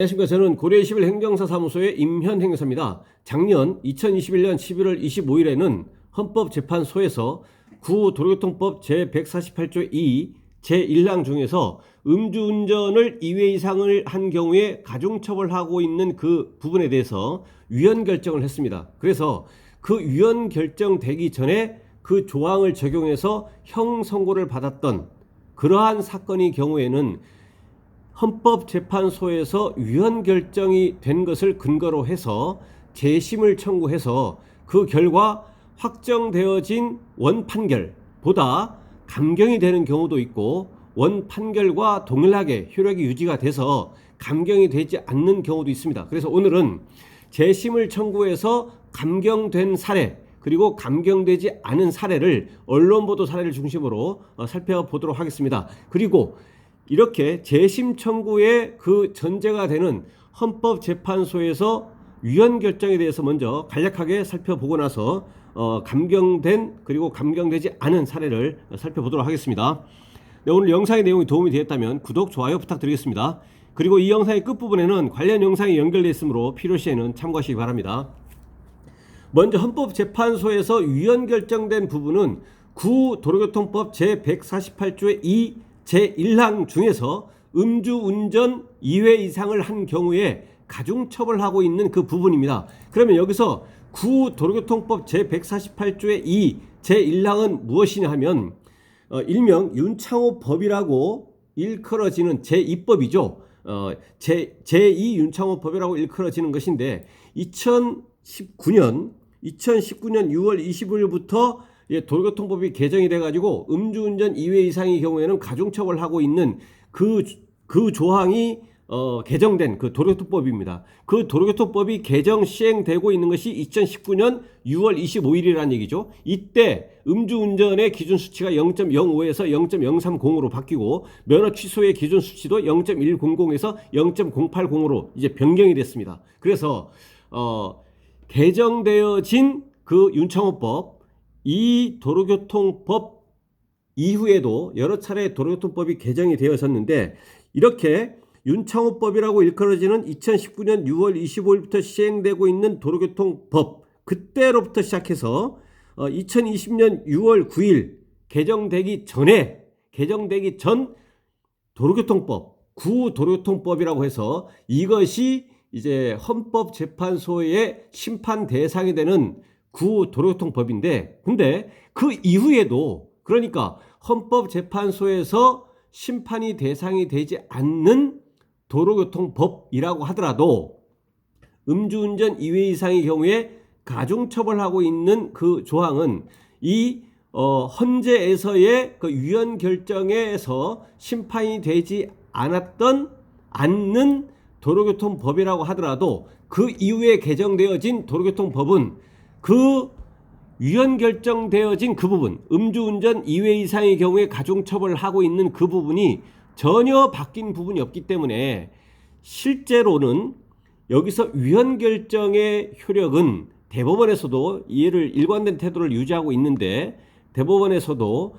안녕하십니까. 저는 고려 21 행정사사무소의 임현 행정사입니다. 작년 2021년 11월 25일에는 헌법재판소에서 구도로교통법 제148조 2 제1항 중에서 음주운전을 2회 이상을 한 경우에 가중처벌하고 있는 그 부분에 대해서 위헌 결정을 했습니다. 그래서 그 위헌 결정되기 전에 그 조항을 적용해서 형 선고를 받았던 그러한 사건의 경우에는 헌법재판소에서 위헌 결정이 된 것을 근거로 해서 재심을 청구해서 그 결과 확정되어진 원판결보다 감경이 되는 경우도 있고 원판결과 동일하게 효력이 유지가 돼서 감경이 되지 않는 경우도 있습니다. 그래서 오늘은 재심을 청구해서 감경된 사례 그리고 감경되지 않은 사례를 언론보도 사례를 중심으로 살펴보도록 하겠습니다. 그리고 이렇게 재심 청구의 그 전제가 되는 헌법재판소에서 위헌 결정에 대해서 먼저 간략하게 살펴보고 나서 감경된 그리고 감경되지 않은 사례를 살펴보도록 하겠습니다. 네, 오늘 영상의 내용이 도움이 되었다면 구독, 좋아요 부탁드리겠습니다. 그리고 이 영상의 끝부분에는 관련 영상이 연결되어 있으므로 필요시에는 참고하시기 바랍니다. 먼저 헌법재판소에서 위헌 결정된 부분은 구도로교통법 제148조의 2 제1항 중에서 음주운전 2회 이상을 한 경우에 가중처벌하고 있는 그 부분입니다. 그러면 여기서 구도로교통법 제148조의 2 제1항은 무엇이냐 하면 일명 윤창호법이라고 일컬어지는 제2법이죠. 제2 윤창호법이라고 일컬어지는 것인데 2019년 6월 25일부터 도로교통법이 개정이 돼가지고 음주운전 2회 이상의 경우에는 가중처벌하고 있는 그 조항이 개정된 그 도로교통법입니다. 그 도로교통법이 개정 시행되고 있는 것이 2019년 6월 25일이라는 얘기죠. 이때 음주운전의 기준 수치가 0.05에서 0.030으로 바뀌고 면허 취소의 기준 수치도 0.100에서 0.080으로 이제 변경이 됐습니다. 그래서 개정되어진 그 윤창호법 이 도로교통법 이후에도 여러 차례 도로교통법이 개정이 되었었는데 이렇게 윤창호법이라고 일컬어지는 2019년 6월 25일부터 시행되고 있는 도로교통법 그때로부터 시작해서 2020년 6월 9일 개정되기 전 도로교통법 구도로교통법이라고 해서 이것이 이제 헌법재판소의 심판 대상이 되는 구도로교통법인데 근데 그 이후에도 그러니까 헌법재판소에서 심판이 대상이 되지 않는 도로교통법이라고 하더라도 음주운전 2회 이상의 경우에 가중처벌하고 있는 그 조항은 이 헌재에서의 그 위헌 결정에서 심판이 되지 않는 도로교통법이라고 하더라도 그 이후에 개정되어진 도로교통법은 그 위헌 결정되어진 그 부분 음주운전 2회 이상의 경우에 가중처벌을 하고 있는 그 부분이 전혀 바뀐 부분이 없기 때문에 실제로는 여기서 위헌 결정의 효력은 대법원에서도 이해를 일관된 태도를 유지하고 있는데 대법원에서도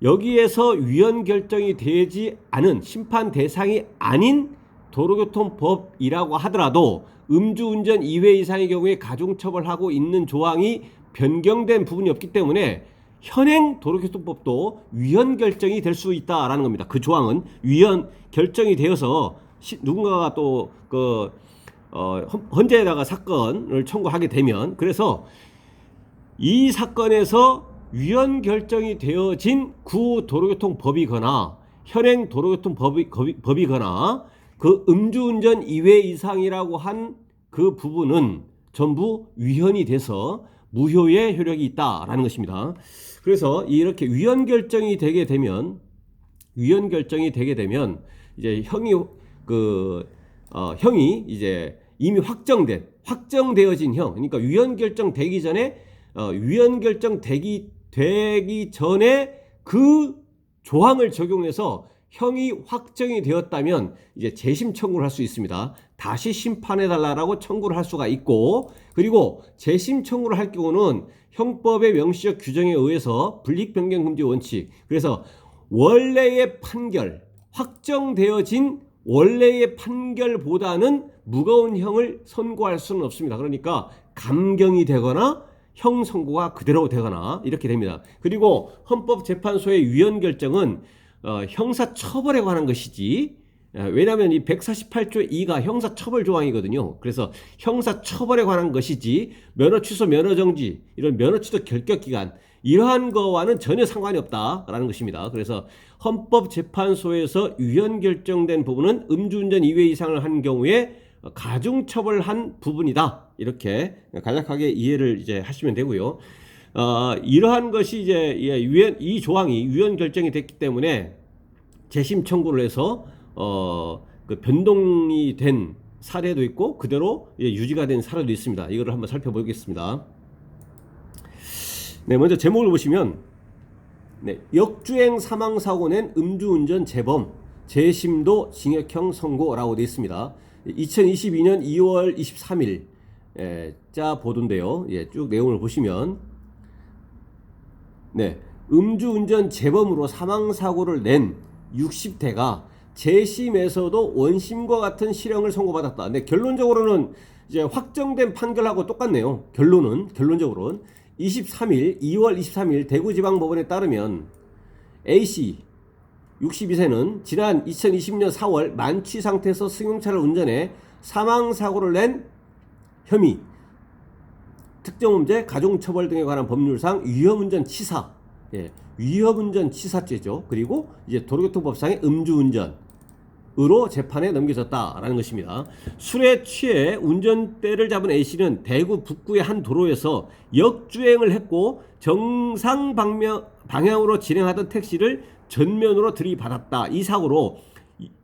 여기에서 위헌 결정이 되지 않은 심판 대상이 아닌 도로교통법이라고 하더라도 음주운전 2회 이상의 경우에 가중처벌하고 있는 조항이 변경된 부분이 없기 때문에 현행 도로교통법도 위헌 결정이 될 수 있다라는 겁니다. 그 조항은 위헌 결정이 되어서 누군가가 또 헌재에다가 사건을 청구하게 되면 그래서 이 사건에서 위헌 결정이 되어진 구도로교통법이거나 현행 도로교통법이거나 그 음주운전 2회 이상이라고 한 그 부분은 전부 위헌이 돼서 무효의 효력이 있다라는 것입니다. 그래서 이렇게 위헌 결정이 되게 되면 이제 형이 이제 이미 확정되어진 형, 그러니까 위헌 결정 되기 전에 되기 전에 그 조항을 적용해서 형이 확정이 되었다면 이제 재심 청구를 할 수 있습니다. 다시 심판해달라고 청구를 할 수가 있고 그리고 재심 청구를 할 경우는 형법의 명시적 규정에 의해서 분립변경금지 원칙 그래서 원래의 판결 확정되어진 원래의 판결보다는 무거운 형을 선고할 수는 없습니다. 그러니까 감경이 되거나 형 선고가 그대로 되거나 이렇게 됩니다. 그리고 헌법재판소의 위헌 결정은 형사처벌에 관한 것이지, 왜냐하면 이 148조 2가 형사처벌 조항이거든요. 그래서 형사처벌에 관한 것이지 면허 취소, 면허 정지, 이런 면허 취소 결격 기간 이러한 거와는 전혀 상관이 없다라는 것입니다. 그래서 헌법재판소에서 위헌 결정된 부분은 음주운전 2회 이상을 한 경우에 가중처벌한 부분이다. 이렇게 간략하게 이해를 이제 하시면 되고요. 이러한 것이 이제 이 조항이 위헌 결정이 됐기 때문에 재심 청구를 해서 그 변동이 된 사례도 있고 그대로 유지가 된 사례도 있습니다. 이거를 한번 살펴보겠습니다. 네, 먼저 제목을 보시면, 네, 역주행 사망 사고 낸 음주운전 재범 재심도 징역형 선고라고 되어 있습니다. 2022년 2월 23일 자 보도인데요. 쭉 내용을 보시면, 네, 음주운전 재범으로 사망 사고를 낸 60대가 재심에서도 원심과 같은 실형을 선고받았다. 근데 결론적으로는 이제 확정된 판결하고 똑같네요. 결론적으로는 2월 23일 대구지방법원에 따르면 A씨 62세는 지난 2020년 4월 만취 상태에서 승용차를 운전해 사망사고를 낸 혐의, 특정범죄, 가중처벌 등에 관한 법률상 위험운전치사, 위험운전치사죄죠. 그리고 이제 도로교통법상의 음주운전으로 재판에 넘겨졌다라는 것입니다. 술에 취해 운전대를 잡은 A씨는 대구 북구의 한 도로에서 역주행을 했고 정상 방향으로 진행하던 택시를 전면으로 들이받았다. 이 사고로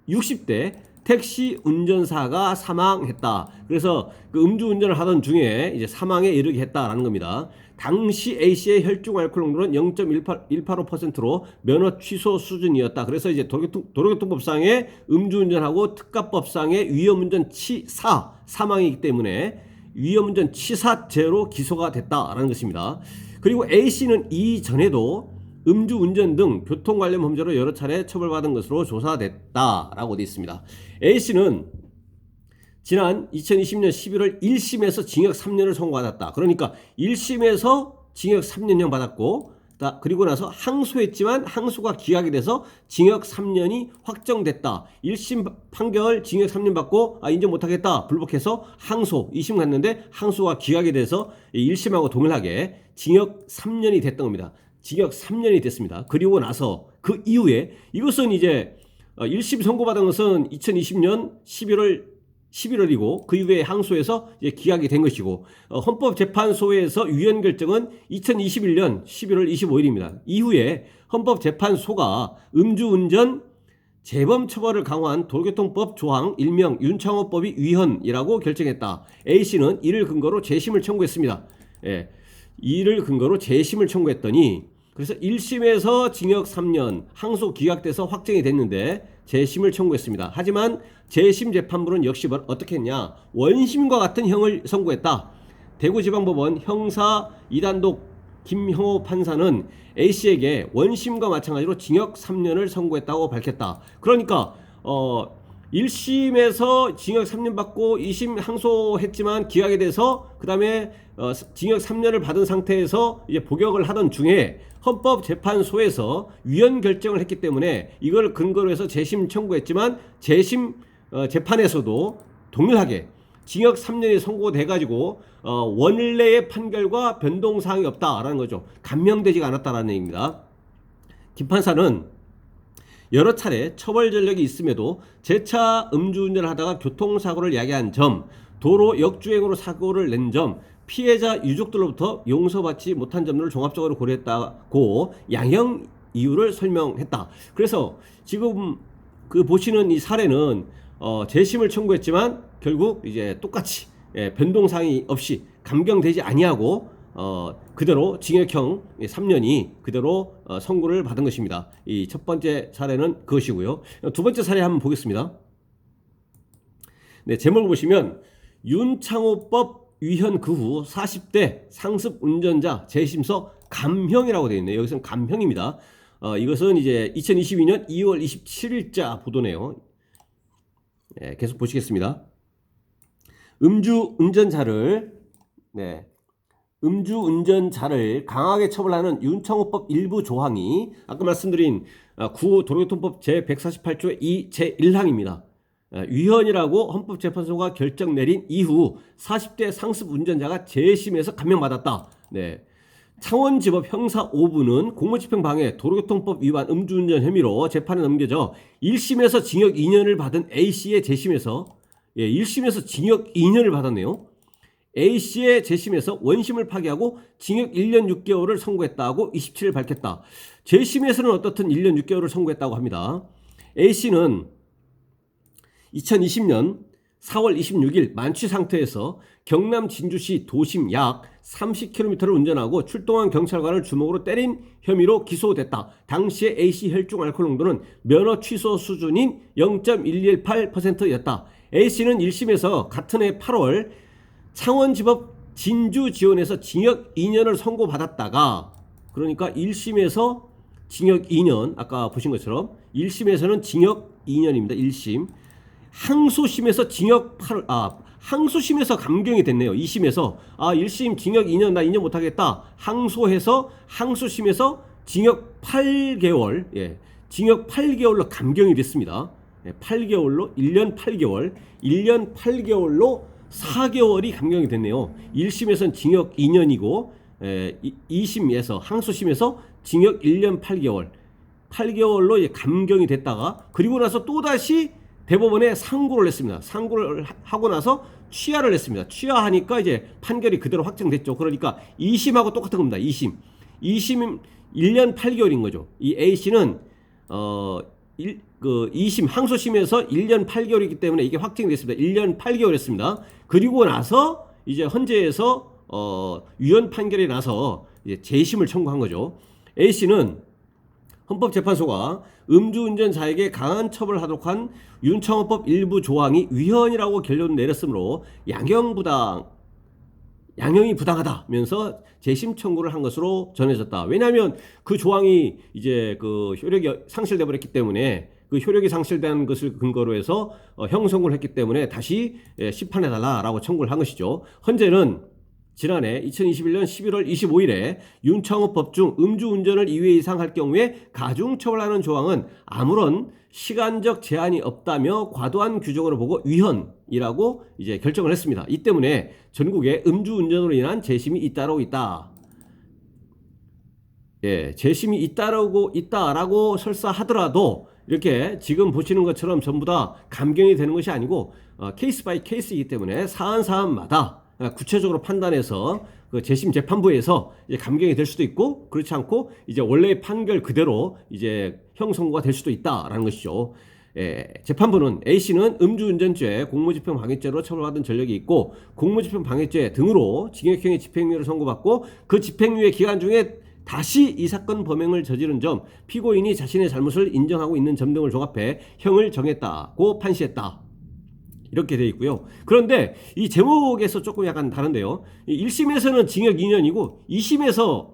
60대 택시 운전사가 사망했다. 그래서 그 음주운전을 하던 중에 이제 사망에 이르게 했다라는 겁니다. 당시 A씨의 혈중 알코올 농도는 0.185%로 면허 취소 수준이었다. 그래서 이제 도로교통법상의 음주운전하고 특가법상의 위험운전 치사 사망이기 때문에 위험운전 치사죄로 기소가 됐다라는 것입니다. 그리고 A씨는 이전에도 음주운전 등 교통 관련 범죄로 여러 차례 처벌받은 것으로 조사됐다라고 되어 있습니다. A씨는 지난 2020년 11월 1심에서 징역 3년을 선고받았다. 그러니까 1심에서 징역 3년형 받았고, 그리고 나서 항소했지만 항소가 기각이 돼서 징역 3년이 확정됐다. 1심 판결 징역 3년 받고 인정 못하겠다 불복해서 항소 2심 갔는데 항소가 기각이 돼서 1심하고 동일하게 징역 3년이 됐던 겁니다. 징역 3년이 됐습니다. 그리고 나서 그 이후에 이것은 이제 1심 선고받은 것은 2020년 11월이고 그 이후에 항소해서 이제 기각이 된 것이고, 헌법재판소에서 위헌 결정은 2021년 11월 25일입니다. 이후에 헌법재판소가 음주운전 재범 처벌을 강화한 도로교통법 조항 일명 윤창호법이 위헌이라고 결정했다. A씨는 이를 근거로 재심을 청구했습니다. 이를 근거로 재심을 청구했더니, 그래서 1심에서 징역 3년 항소 기각돼서 확정이 됐는데 재심을 청구했습니다. 하지만 재심 재판부는 역시 어떻게 했냐, 원심과 같은 형을 선고했다. 대구지방법원 형사 2단독 김형호 판사는 A씨에게 원심과 마찬가지로 징역 3년을 선고했다고 밝혔다. 그러니까 1심에서 징역 3년 받고 2심 항소했지만 기각이 돼서 그 다음에 징역 3년을 받은 상태에서 이제 복역을 하던 중에 헌법재판소에서 위헌 결정을 했기 때문에 이걸 근거로 해서 재심 청구했지만 재심 재판에서도 동일하게 징역 3년이 선고돼가지고 원래의 판결과 변동사항이 없다라는 거죠. 감명되지가 않았다라는 얘기입니다. 김 판사는 여러 차례 처벌 전력이 있음에도 재차 음주운전을 하다가 교통사고를 야기한 점, 도로 역주행으로 사고를 낸 점, 피해자 유족들로부터 용서받지 못한 점들을 종합적으로 고려했다고 양형 이유를 설명했다. 그래서 지금 그 보시는 이 사례는 재심을 청구했지만 결국 이제 똑같이 변동사항이 없이 감경되지 아니하고 그대로 징역형 3년이 그대로 선고를 받은 것입니다. 이 첫 번째 사례는 그것이고요. 두 번째 사례 한번 보겠습니다. 네, 제목을 보시면 윤창호법 위헌 그 후 40대 상습 운전자 재심서 감형이라고 되어 있네요. 여기서는 감형입니다. 이것은 이제 2022년 2월 27일자 보도네요. 계속 보시겠습니다. 음주운전자를 음주운전자를 강하게 처벌하는 윤창호법 일부 조항이 아까 말씀드린 구도로교통법 제148조 2 제1항입니다. 위헌이라고 헌법재판소가 결정 내린 이후 40대 상습 운전자가 재심에서 감형받았다. 창원지법 형사 5부는 공무집행 방해, 도로교통법 위반 음주운전 혐의로 재판에 넘겨져 1심에서 징역 2년을 받은 A씨의 재심에서 1심에서 징역 2년을 받았네요. A씨의 재심에서 원심을 파기하고 징역 1년 6개월을 선고했다고 27일 밝혔다. 재심에서는 어떻든 1년 6개월을 선고했다고 합니다. A씨는 2020년 4월 26일 만취 상태에서 경남 진주시 도심 약 30km를 운전하고 출동한 경찰관을 주먹으로 때린 혐의로 기소됐다. 당시에 A씨 혈중 알코올 농도는 면허 취소 수준인 0.118%였다. A씨는 1심에서 같은 해 8월 창원지법 진주지원에서 징역 2년을 선고받았다가, 그러니까 1심에서 징역 2년, 아까 보신 것처럼 1심에서는 징역 2년입니다. 1심. 항소심에서 항소심에서 감경이 됐네요. 2심에서 1심 징역 2년 나 2년 못하겠다. 항소해서 항소심에서 징역 8개월, 징역 8개월로 감경이 됐습니다. 8개월로 1년 8개월, 1년 8개월로 4개월이 감경이 됐네요. 1심에서는 징역 2년이고 2심에서 항소심에서 징역 1년 8개월로 감경이 됐다가, 그리고 나서 또다시 대법원에 상고를 했습니다. 상고를 하고 나서 취하를 했습니다. 취하하니까 이제 판결이 그대로 확정됐죠. 그러니까 2심하고 똑같은 겁니다. 2심 1년 8개월인 거죠. 이 A씨는 2심 항소심에서 1년 8개월이기 때문에 이게 확정이 됐습니다. 1년 8개월 했습니다. 그리고 나서 이제 헌재에서 위헌 판결이 나서 이제 재심을 청구한 거죠. A씨는 헌법재판소가 음주운전자에게 강한 처벌을 하도록 한 윤창호법 일부 조항이 위헌이라고 결론 내렸으므로 양형이 부당하다면서 재심 청구를 한 것으로 전해졌다. 왜냐하면 그 조항이 이제 그 효력이 상실돼 버렸기 때문에, 그 효력이 상실된 것을 근거로 해서 형 선고를 했기 때문에 다시 심판해달라라고 청구를 한 것이죠. 헌재는 지난해 2021년 11월 25일에 윤창호법 중 음주운전을 2회 이상 할 경우에 가중처벌하는 조항은 아무런 시간적 제한이 없다며 과도한 규정으로 보고 위헌이라고 이제 결정을 했습니다. 이 때문에 전국에 음주운전으로 인한 재심이 잇따르고 있다. 재심이 잇따르고 있다라고 설사하더라도 이렇게 지금 보시는 것처럼 전부 다 감경이 되는 것이 아니고 케이스 바이 케이스이기 때문에 사안마다 구체적으로 판단해서 그 재심 재판부에서 이제 감경이 될 수도 있고, 그렇지 않고 이제 원래의 판결 그대로 이제 형 선고가 될 수도 있다라는 것이죠. 재판부는 A씨는 음주운전죄, 공무집행 방해죄로 처벌받은 전력이 있고 공무집행 방해죄 등으로 징역형의 집행유예를 선고받고 그 집행유예 기간 중에 다시 이 사건 범행을 저지른 점, 피고인이 자신의 잘못을 인정하고 있는 점 등을 종합해 형을 정했다고 판시했다. 이렇게 되어 있고요. 그런데 이 제목에서 조금 약간 다른데요. 1심에서는 징역 2년이고 2심에서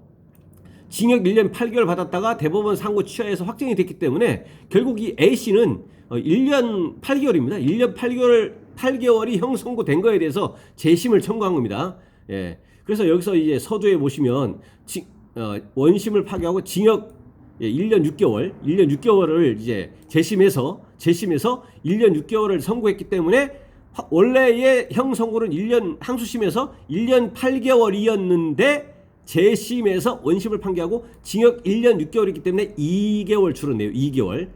징역 1년 8개월 받았다가 대법원 상고 취하해서 확정이 됐기 때문에 결국 이 A씨는 1년 8개월입니다. 1년 8개월이 형 선고된 거에 대해서 재심을 청구한 겁니다. 그래서 여기서 이제 서두에 보시면 원심을 파기하고 징역 1년 6개월을 이제 재심에서 1년 6개월을 선고했기 때문에 원래의 형 선고는 항소심에서 1년 8개월이었는데 재심에서 원심을 판결하고 징역 1년 6개월이기 때문에 2개월 줄었네요. 2개월.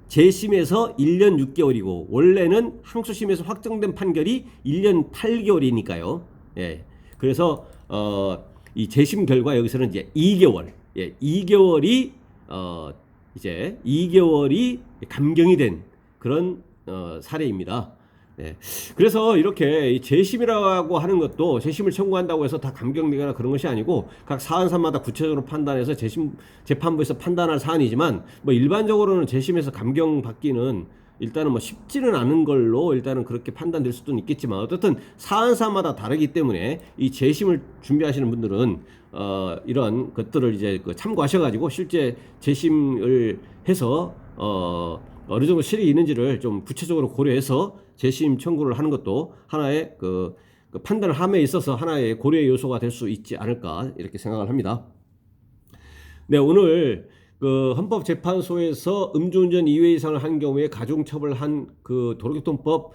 재심에서 1년 6개월이고 원래는 항소심에서 확정된 판결이 1년 8개월이니까요. 그래서 이 재심 결과 여기서는 이제 2개월. 2개월이 이제 2개월이 감경이 된 그런 사례입니다. 그래서 이렇게 재심이라고 하는 것도 재심을 청구한다고 해서 다 감경되거나 그런 것이 아니고 각 사안마다 구체적으로 판단해서 재판부에서 판단할 사안이지만 뭐 일반적으로는 재심에서 감경받기는 일단은 뭐 쉽지는 않은 걸로 일단은 그렇게 판단될 수도 있겠지만 어쨌든 사안마다 다르기 때문에 이 재심을 준비하시는 분들은 이런 것들을 이제 참고하셔가지고 실제 재심을 해서 어느 정도 실이 있는지를 좀 구체적으로 고려해서 재심 청구를 하는 것도 하나의 그 판단 함에 있어서 하나의 고려의 요소가 될 수 있지 않을까 이렇게 생각을 합니다. 네, 오늘 그 헌법재판소에서 음주운전 2회 이상을 한 경우에 가중처벌한 그 도로교통법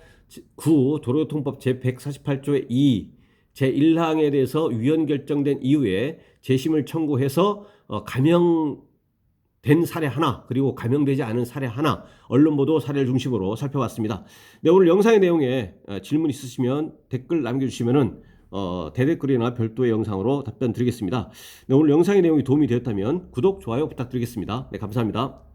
도로교통법 제148조의 2 제1항에 대해서 위헌 결정된 이후에 재심을 청구해서 감형된 사례 하나, 그리고 감형되지 않은 사례 하나, 언론 보도 사례를 중심으로 살펴봤습니다. 네, 오늘 영상의 내용에 질문 있으시면 댓글 남겨주시면은 대댓글이나 별도의 영상으로 답변 드리겠습니다. 네, 오늘 영상의 내용이 도움이 되었다면 구독, 좋아요 부탁드리겠습니다. 네, 감사합니다.